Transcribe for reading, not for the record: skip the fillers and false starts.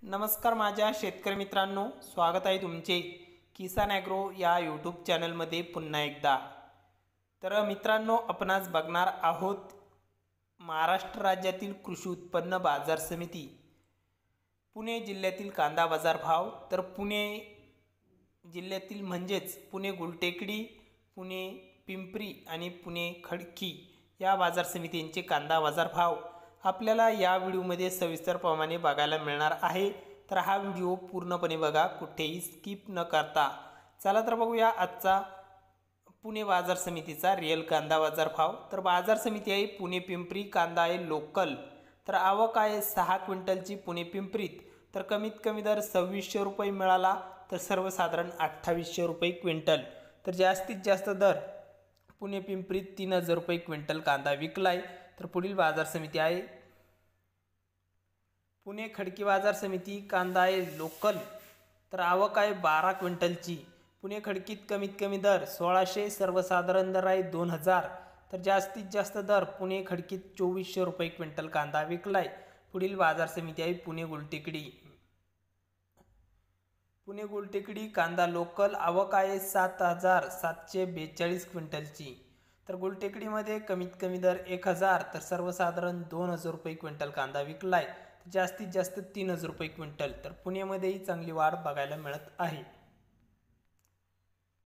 नमस्कार माझ्या शेतकरी मित्रांनो, स्वागत आहे तुमचे किसान ॲग्रो या यूट्यूब चॅनलमध्ये पुन्हा एकदा। तर मित्रांनो, आपण आज बघणार आहोत महाराष्ट्र राज्यातील कृषी उत्पन्न बाजार समिती पुणे जिल्ह्यातील कांदा बाजार भाव। तर पुणे जिल्ह्यातील म्हणजेच पुणे गुलटेकडी, पुणे पिंपरी आणि पुणे खडकी या बाजार समितींचे कांदा बाजार भाव आपल्याला या व्हिडिओमध्ये सविस्तरपणे बघायला मिळणार आहे। तर हा व्हिडिओ पूर्णपणे बघा, कुठेही स्किप न करता। चला तर बघूया आजचा पुणे बाजार समितीचा रिअल कांदा बाजार भाव। तर बाजार समिती आहे पुणे पिंपरी, कांदा आहे लोकल। तर आवक आहे 6 क्विंटलची पुणे पिंपरीत। तर कमीत कमी दर 2600 रुपये मिळाला, तर सर्वसाधारण 2800 रुपये क्विंटल। तर जास्तीत जास्त दर पुणे पिंपरीत 3000 रुपये क्विंटल कांदा विकलाय। तर पुढील बाजार समिती आहे पुणे खडकी बाजार समिती, कांदा आहे लोकल। तर आवक आहे 12 क्विंटलची पुणे खडकीत। कमीत कमी दर 1600, सर्वसाधारण दर आहे 2000। तर जास्तीत जास्त दर पुणे खडकीत 2400 रुपये क्विंटल कांदा विकलाय। पुढील बाजार समिती आहे पुणे गुलटेकडी। पुणे गुलटेकडी, कांदा लोकल, आवक आहे 7742 क्विंटलची। तर गुलटेकडीमध्ये कमीत कमी दर 1000, तर सर्वसाधारण 2000 रुपये क्विंटल कांदा विकलाय। जास्तीत जास्त 3000 रुपये क्विंटल। तर पुण्यामध्येही चांगली वाढ बघायला मिळत आहे।